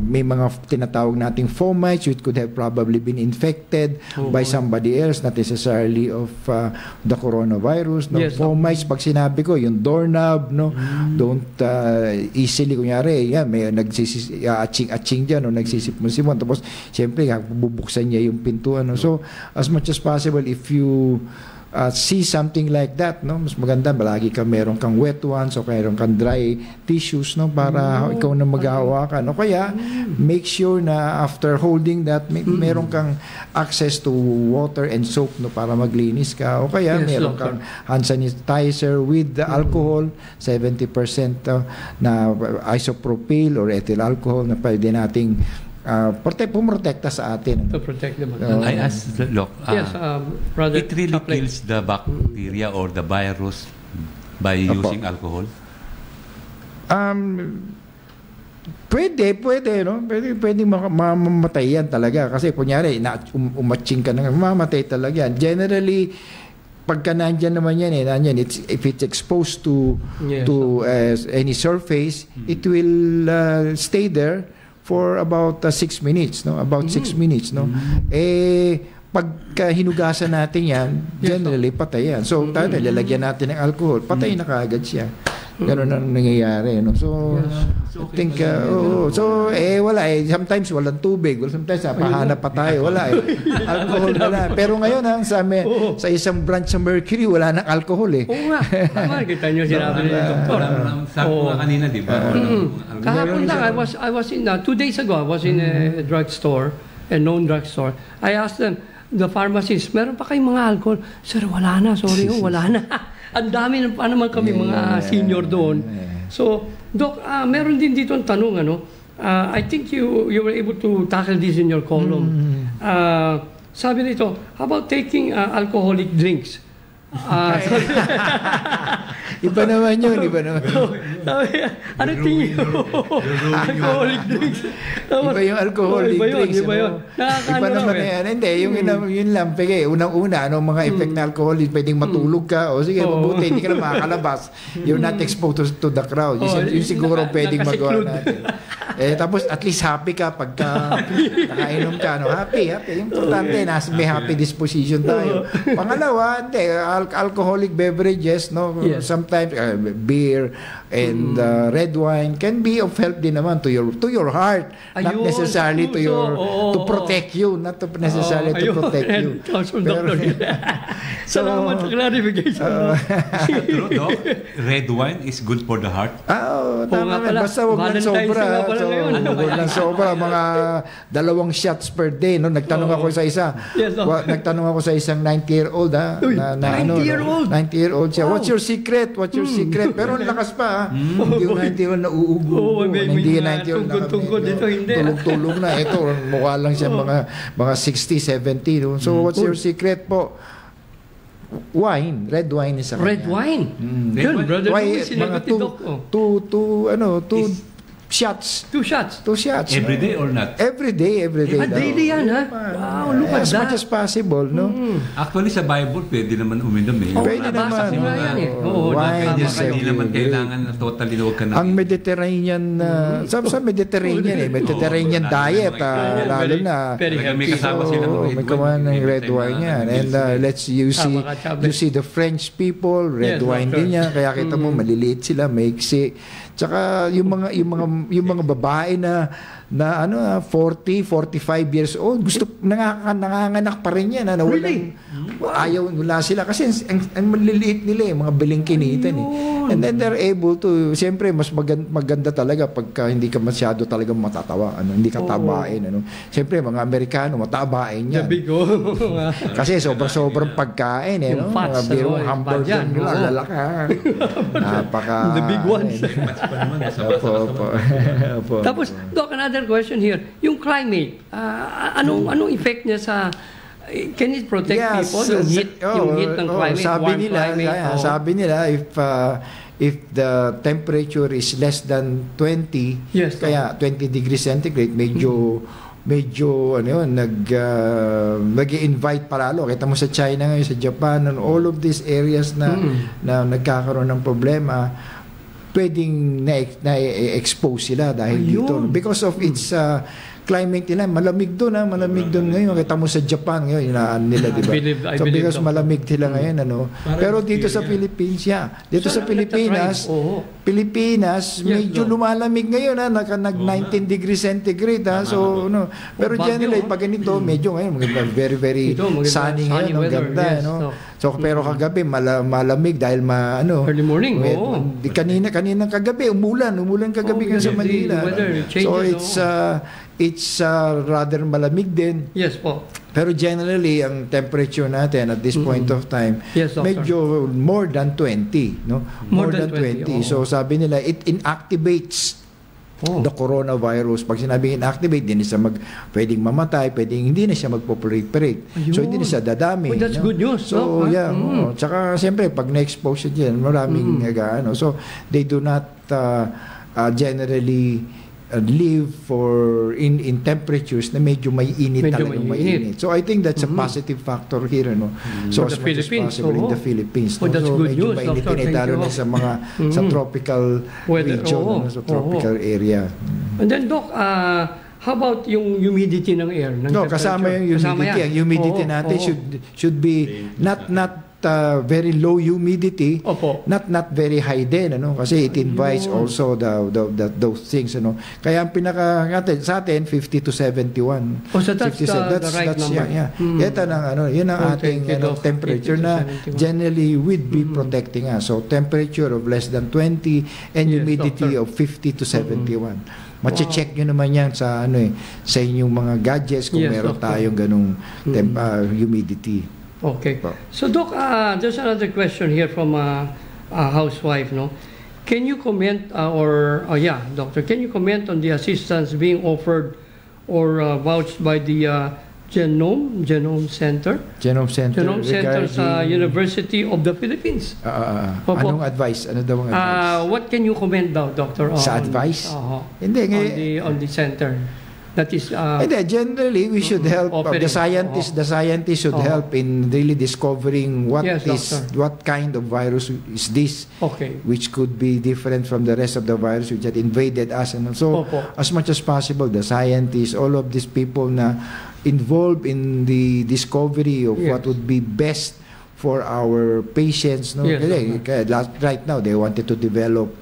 may mga tinatawag nating fomites which could have probably been infected by somebody else, not necessarily of the coronavirus, no? Fomites, pag sinabi ko, yung doorknob, no? Don't easily, kunyari, may nagsisi-aching dyan, no? Nagsisipon-sipon, tapos siyempre, bubuksan niya yung pintuan, no? So as much as possible, if you see something like that, no, mas maganda balagi ka meron kang wet ones o meron kang dry tissues, no, para ikaw na maghahawakan, no. Kaya make sure na after holding that meron kang access to water and soap, no, para maglinis ka, o kaya meron kang hand sanitizer with the alcohol 70% na isopropyl or ethyl alcohol na pwede nating pumotekta sa atin. To protect the I asked the look. Yes, brother. It really kills the bacteria or the virus by using alcohol? Pwede, no? Pwede mamamatay yan talaga. Kasi kunyari, umatching ka na, mamamatay talaga yan. Generally, pagka nandyan naman yan, if it's exposed to any surface, it will stay there for about 6 minutes, no? About 6 minutes, no? Pagka hinugasan natin yan, generally patay yan. So, lalagyan natin ng alcohol, patay na kaagad siya. Ganun ang nangyayari, no? So, I think, wala sometimes walang tubig, sometimes pahanap pa tayo, wala alcohol wala. Pero ngayon, sa isang branch sa Mercury, wala nang alcohol Oo nga, tama, kita nyo sinabi ni Doktor. Sabi ko kanina, di ba? Kahapon lang, I was in, 2 days ago, I was in a drugstore, a known drugstore. I asked them, the pharmacist, meron pa kayong mga alcohol? Sir, wala na, sorry, wala na. Ang dami pa naman kami mga senior doon. So, Doc, meron din dito ang tanong, I think you were able to tackle this in your column. Sabi nito, how about taking alcoholic drinks? Iba naman yun. Ano tingin mo? Alcoholic drinks. Iba yung alcoholic drinks. Iba naman yan. Hindi, yun lang. Unang-una, anong mga effect na alcoholic? Pwedeng matulog ka. O sige, mabuti, hindi ka na makakalabas. You're not exposed to the crowd. Yun siguro pwedeng magawa natin. Tapos at least happy ka pagka nakainom ka. Happy. Importante, may happy disposition tayo. Pangalawa, hindi, alcoholic beverages, no? Sometimes beer and red wine can be of help din naman to your heart, not necessarily to protect you, not to necessarily to protect you. Salamat sa clarification. Doc, red wine is good for the heart? Tama. Basta huwag lang sobra. Huwag lang sobra. Mga 2 shots per day, no? Nagtanong ako sa isang 90-year-old, 90-year-old siya. What's your secret? Pero ang lakas pa, hindi yung 90-year-old na uubo. Hindi yung 90-year-old na tulong-tulong na. Ito, mukha lang siya mga 60, 70. No? So, what's your secret po? Wine. Red wine is a Red wine? Yun, brother. Mga two shots. 2 shots? 2 shots. Every day or not? Every day. Daily yan, ha? Wow, look at that. As much as possible, no? Actually, sa Bible, pwede naman uminom Pwede naman. Hindi naman kailangan na totally huwag ka na. Ang Mediterranean, sa Mediterranean diet, lalo na. May kasama silang may kawan ng red wine yan. And you see the French people, red wine din yan. Kaya kita mo, maliliit sila, maiksi. Tsaka yung mga babae na 40, 45 years old, nanganganak pa rin yan. Wala sila kasi ang maliliit nila, mga bilingkinitan. And then they're able to, siyempre mas maganda talaga pagka hindi ka masyado talaga matatawa, hindi ka tabain. Siyempre mga Amerikano matabain yan. Kasi sobrang pagkain, mga birong hamburger nila, lalaka. Napaka the big ones. Opo. Tapos, Doc, another question here. Yung climate, anong effect niya sa, can it protect people? Yung heat ng climate, sabi nila, if if the temperature is less than 20, kaya 20 degrees centigrade, medyo ano yun, nag-invite palalo. Kita mo sa China ngayon, sa Japan, and all of these areas na nagkakaroon ng problema, pwedeng na-expose sila dahil dito. Because of its climate nila, malamig doon ngayon. Kita mo sa Japan ngayon, inaan nila, di ba? So because malamig sila ngayon, ano. Pero dito sa Philippines, dito sa Pilipinas, medyo lumalamig ngayon, nag 19 degrees centigrade, so, no. Pero generally, pag ganito, medyo ngayon, very, very sunny ngayon, ang ganda, no. So, pero kagabi, malamig dahil early morning, Kanina kagabi, umulan kagabi sa Manila. So, it's rather malamig din. Yes po. Pero generally, ang temperature natin at this point of time, medyo more than 20, no? More than 20. So sabi nila, it inactivates the coronavirus. Pag sinabi inactivate, hindi na siya pwedeng mamatay, hindi na siya magpo-proliferate. So hindi na siya dadami. Well, that's good news. So tsaka siyempre, pag na-expose siya dyan, maraming so they do not generally live in temperatures na medyo may init talaga, may init. So I think that's a positive factor here, no. So as much as possible in the Philippines. Oh, that's so good medyo news. mainit lalo na sa mga sa tropical region, sa tropical area. And then Doc, how about yung humidity ng air? Kasama yung humidity. Ang humidity natin should be not very low humidity, not very high din, ano, kasi it invites also those things, ano. Kaya ang pinaka sa atin 50 to 71. So that's the right number. Yun ang ating temperature na generally would be protecting us. So temperature of less than 20 and humidity of 50 to 71. Mache-check nyo naman yan sa sa inyong mga gadgets kung meron tayong ganung humidity. Okay. So, Doc, there's another question here from a housewife, no? Can you comment, Doctor, can you comment on the assistance being offered or vouched by the Genome Center? Genome Center sa University of the Philippines. Anong advice? Ano daw ang advice? What can you comment daw, Doctor? Sa advice? Hindi, on the center. That is generally we should help the scientists should help in really discovering what kind of virus is this, which could be different from the rest of the virus which had invaded us, and so as much as possible the scientists, all of these people na involved in the discovery of what would be best for our patients, no. Right now they wanted to develop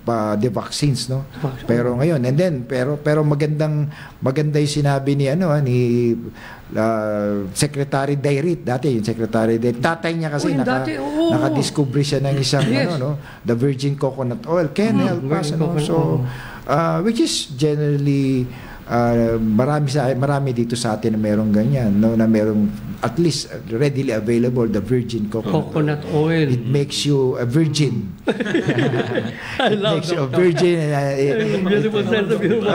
the vaccines, no. Pero ngayon, and then pero maganda yung sinabi ni Secretary Dairit dati, yung Secretary Dairit, tatay niya kasi nakadiscover siya ng isang the virgin coconut oil can help us, so which is generally marami dito sa atin na merong ganyan, no, na merong at least readily available the virgin coconut oil. It makes you a virgin. It makes you a virgin. Beautiful sense of humor.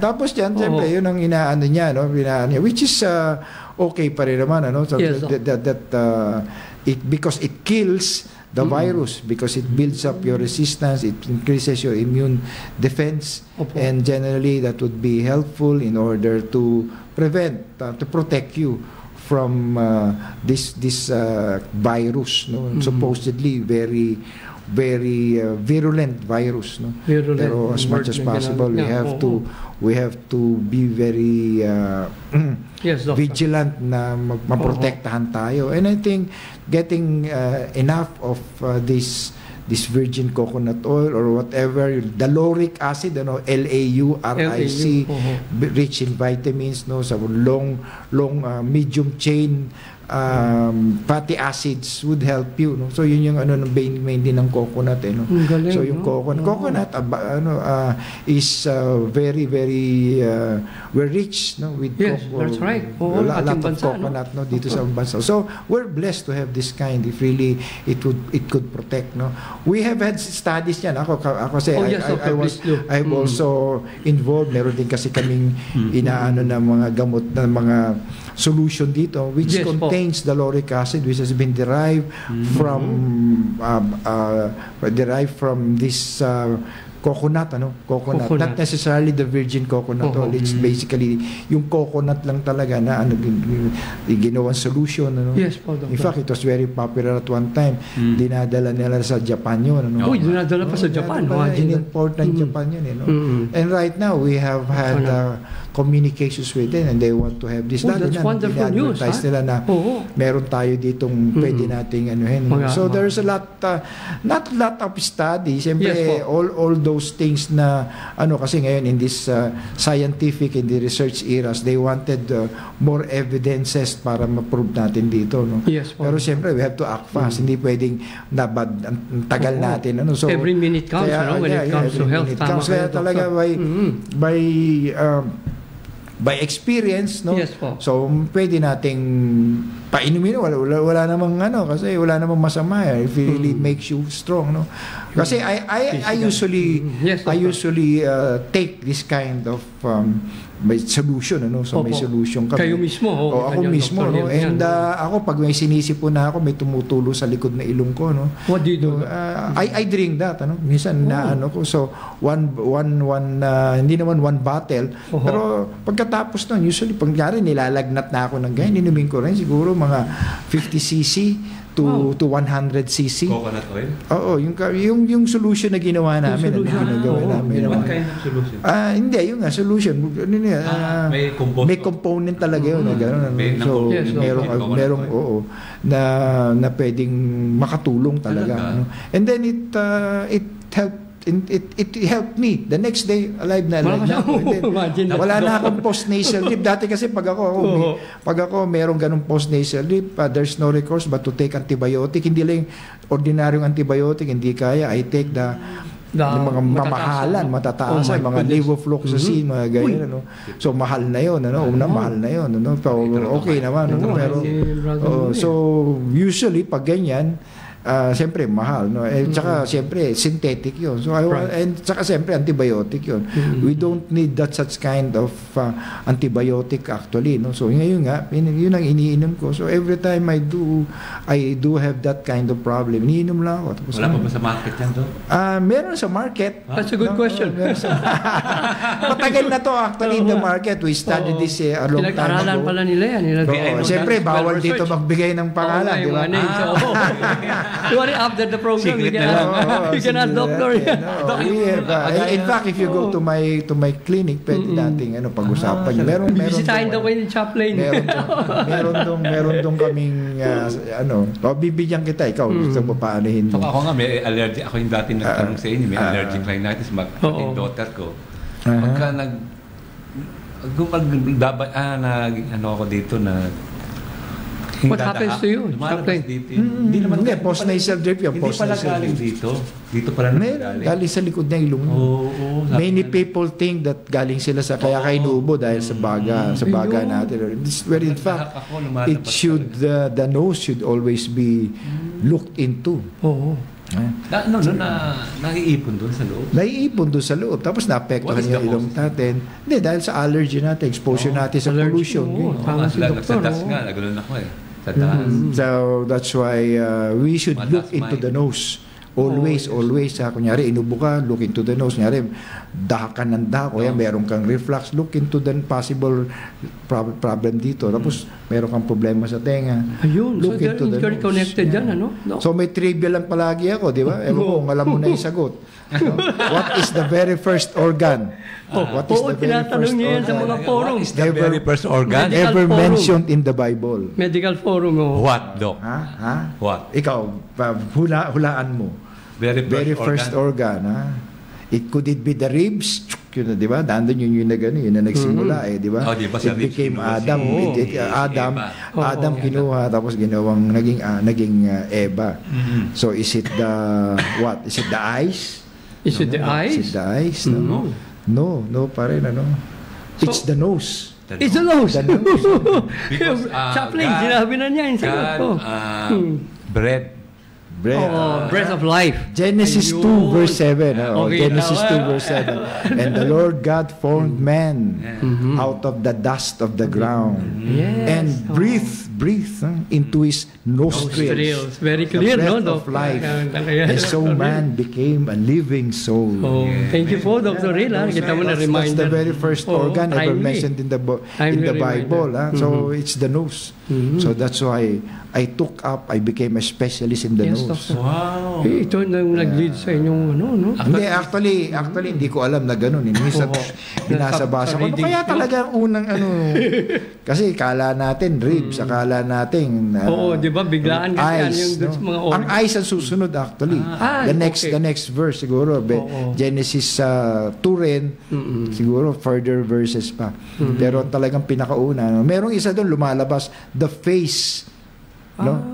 Tapos dyan, siyempre, yun ang inaano niya, no, which is okay pa rin naman, ano, so because it kills the virus, because it builds up your resistance, it increases your immune defense, and generally that would be helpful in order to to protect you from this virus, no, supposedly very virulent virus, no. Pero as much as possible we have to be very vigilant na maprotektahan tayo, and I think getting enough of this virgin coconut oil or whatever, the lauric acid, LAURIC, rich in vitamins, no, sa long medium chain fatty acids would help you, no. So yun yung main din ng coconut, no. Galing, so yung coconut is very we're rich, no, with that's right. A lot of coconut, no, dito sa bansa. So we're blessed to have this kind, if really it could protect, no. We have had studies yan. Ako kasi I'm also involved. Meron din kasi kaming inaano na mga gamot na mga solution dito which contain contains the lauric acid, which has been derived from this coconut, coconut. Not necessarily the virgin coconut oil. It's basically yung coconut lang talaga na ginawang solution. Yes po, Doctor. In fact, it was very popular at one time. Dinadala nila sa Japan yun. Uy, dinadala pa sa Japan. In-important Japan yun. And right now, we have had communications with them and they want to have this. That's wonderful news. Nila na meron tayo ditong pwede nating anuhin. So there's a lot, not a lot of studies. Siyempre, all those things na, kasi ngayon in this scientific and the research eras, they wanted more evidences para ma-prove natin dito. Pero siyempre, we have to act fast. Hindi pwedeng tagal natin. So, every minute counts, when it comes to health. Kaya talaga by experience, so pwede nating painumin, wala namang kasi wala namang masama if it really makes you strong, kasi I usually take this kind of may solution, so may solution kami. Kayo mismo, ako mismo, and ako pag may sinisipon na ako, may tumutulo sa likod na ilong ko, What do you do? I drink that, minsan na ko, so hindi naman one bottle, pero pagkatapos nun, usually pag nilalagnat na ako ng ganyan, inumin ko rin siguro mga 50cc to 100cc. Coconut oil? Oo, yung solution na ginawa namin. What kind of solution? Hindi, yung solution. May component talaga yun. So, merong na pwedeng makatulong talaga. And then it helped me. The next day, alive na ako. Wala na akong post-nasal drip. Dati kasi pag ako merong ganong post-nasal drip, there's no recourse but to take antibiotic. Hindi lang ordinaryong antibiotic, hindi kaya. I take the mga mamahalan, matataas, mga levofloxacin, mga ganyan. So, mahal na yun. Mahal na yun. Okay naman. Pero, so, usually, pag ganyan, siyempre mahal, tsaka siyempre synthetic yun, so and tsaka siyempre antibiotic yun. We don't need that such kind of antibiotic actually, so ngayon nga yun ang iniinom ko, so every time I do have that kind of problem, iniinom lang ako. Tapos, wala pa ba sa market yan to? Meron sa market. That's a good question. Matagal na to actually in the market. We studied this a long time ago. Pinag-aralan pala nila yan. Siyempre bawal dito magbigay ng pangalan, di ba? After the program, you can ask doctor. In fact, if you go to my clinic, pwede nating pag-usapan yun. Bibisitahin daw kayo ni Chaplain. Meron dong kaming bibigyan kita, ikaw gusto mo paanahin mo. Ako nga may allergy, ako yung dati nagtanong sa inyo, may allergic rhinitis, yung daughter ko. Pagka ako dito na what happens to you? Hindi naman post-nasal drip yun. Hindi pala galing dito. Dito pala galing. Galing sa likod ng ilong. Many people think that galing sila sa kaya inuubo dahil sa baga natin. Where in fact, the nose should always be looked into. Naiipon doon sa loob? Naiipon doon sa loob. Tapos naapektuhan yung ilong natin. Hindi, dahil sa allergy natin, exposure natin sa pollution. Nagsadas nga, nagulon ako So that's why we should look into the nose. Always. Kunyari, inubo ka, look into the nose. Kunyari, dahakan ng dako, meron kang reflux, look into the possible problem dito. Tapos, meron kang problema sa tenga. Ayun, so they're connected yan, So, may trivia lang palagi ako, di ba? Ewan ko, alam mo na yung sagot. What is the very first organ? What is the very first organ? Sa mga forum. What is the very first organ? Ever mentioned in the Bible? Medical forum. What, Doc? What? Ikaw, hulaan mo. Very first organ. Could it be the ribs? Yun, di ba? Nandun yun na nagsimula, di ba? It became Adam. Adam kinuha, tapos ginawang naging Eva. So, is it the what? Is it the eyes? Is it the eyes? Is it the eyes? No pa rin, It's the nose. It's the nose. Chaplain, sinabi na niya yung sagot ko. Bread Breath of life. Genesis Ayun. 2 verse 7. Okay, Genesis tama. 2 verse 7. And the Lord God formed man out of the dust of the ground and breathed into his nostrils. Very clear, the breath no? of life. And so man became a living soul. Thank you po, Dr. Ray. Kita mo na reminder. That's the very first organ ever timely. mentioned in the Bible. So it's the nose. So that's why I became a specialist in the nose. Wow. Ito nang nag-lead sa inyong no? Hindi, actually, hindi ko alam na gano'n. Minsan, binasa-basa ko. Ano kaya talaga ang unang Kasi kala natin ribs, akala natin di ba? Biglaan kasi eyes. Mga organs. Ang eyes ang susunod actually. The next verse siguro. Genesis 2 rin. Siguro further verses pa. Pero talagang pinakauna. Merong isa doon lumalabas, the face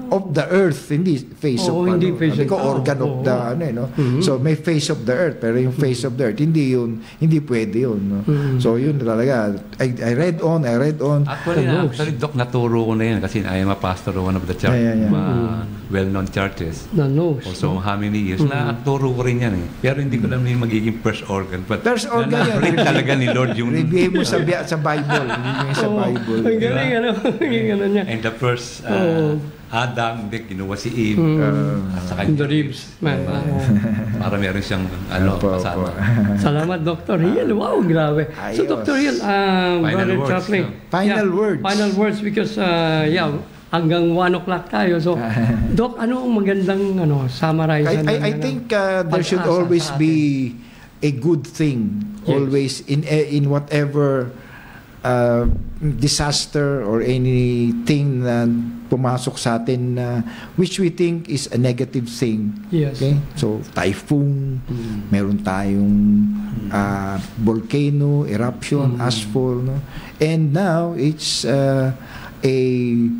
of the earth, hindi face of organ of the so may face of the earth, pero yung face of the earth hindi pwede yun, so yun talaga. I read on actually Doc, naturo ko na yan kasi I am a pastor of one of the church, well-known churches. So how many years naturo ko rin yan pero hindi ko alam yung magiging first organ, but na-break talaga ni Lord yung review mo sa Bible, sa Bible. Ang galing niya. And the first Adam, ginawa si Eve at saka the ribs. Para meron siyang kasama. Salamat, Dr. Hill. Wow, grabe. So, Dr. Hill, Brother Chaplain. Final words because, hanggang 1 o'clock tayo. So, Doc, ano ang magandang summarize? I think there should always be a good thing. Always in whatever disaster or anything na pumasok sa atin which we think is a negative thing. Okay? So, typhoon, meron tayong volcano, eruption, ashfall. No? And now, it's a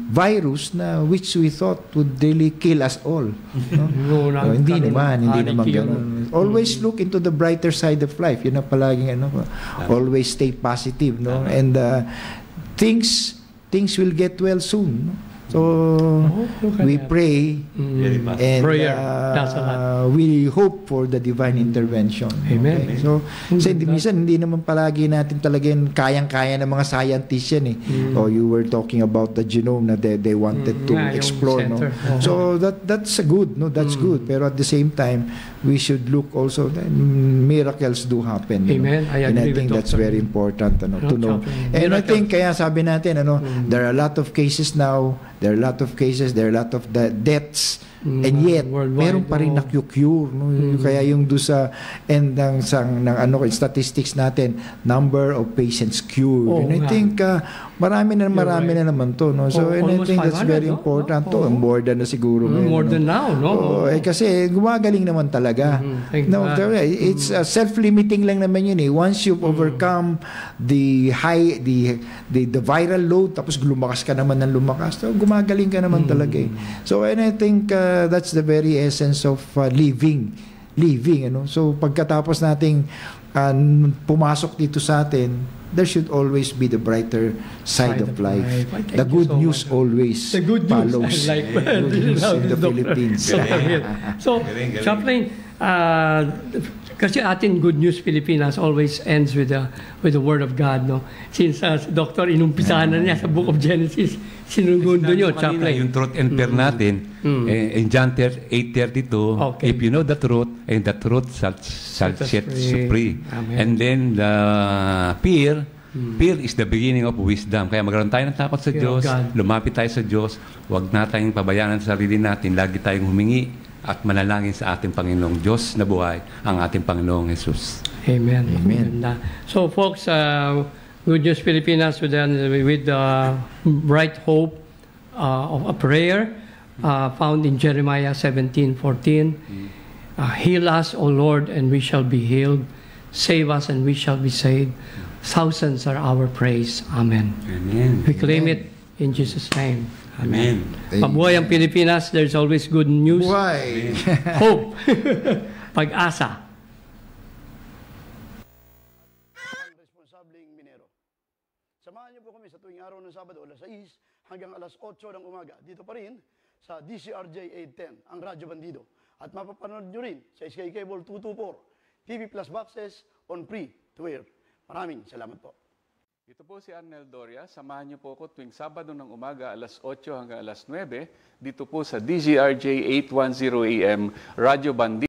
virus na which we thought would really kill us all. No? Hindi naman ganun. Always look into the brighter side of life. Yun ang palaging always stay positive. No? And things will get well soon. No? So, we pray and we hope for the divine intervention. Amen. Okay? So, minsan hindi naman palagi natin talaga yung kayang-kaya ng mga scientists yan you were talking about the genome na they wanted to explore. No? So, that's good. No? That's good. Pero at the same time, we should look also that miracles do happen. Amen. And I think that's very important to know. And I think kaya sabi natin there are a lot of cases now. There are a lot of cases, there are a lot of deaths, and yet meron pa rin na-cure. No? Kaya yung doon sa end ng statistics natin, number of patients cured. And I think marami na naman to. No? So and I think that's very important to. More than na siguro. More than now, no? Kasi gumagaling naman talaga. No, it's self-limiting lang naman yun. Once you've overcome the viral load, tapos lumakas ka naman ng lumakas, so gumagaling ka naman talaga. So and I think that's the very essence of living. So pagkatapos nating pumasok dito sa atin, there should always be the brighter side of life. The good news always follows. Good news in the Philippines. So, Chaplain, kasi atin Good News Pilipinas always ends with the Word of God, no? Since Doctor, inumpisahan na niya sa Book of Genesis, sinugundo nyo, Chaplain. Yung truth and fair natin, in John 8:32, if you know the truth, and the truth shall set you free. And then the fear is the beginning of wisdom. Kaya magkaroon tayo ng takot sa Diyos, lumapit tayo sa Diyos, huwag na tayong pabayaan sa sarili natin, lagi tayong humingi at manalangin sa ating Panginoong Diyos na buhay, ang ating Panginoong Jesus. Amen. So folks, Good News Pilipinas with bright hope of a prayer found in Jeremiah 17:14. Heal us, O Lord, and we shall be healed. Save us, and we shall be saved. Thousands are our praise. Amen. We claim it in Jesus' name. Amen. Mabuhay ang Pilipinas. There's always good news. Buhay. Hope. Pag-asa. Responsabling minero. Samahan niyo po kami sa tuwing araw ng Sabado, alas 6 hanggang alas 8 ng umaga. Dito pa rin sa DZRJ810, ang Radyo Bandido. At mapapanood nyo rin sa Sky Cable 224, TV Plus Boxes on free to air. Maraming salamat po. Ito po si Arnel Doria. Samahan niyo po ako tuwing Sabado ng umaga alas 8 hanggang alas 9 dito po sa DZRJ810AM Radyo Bandido.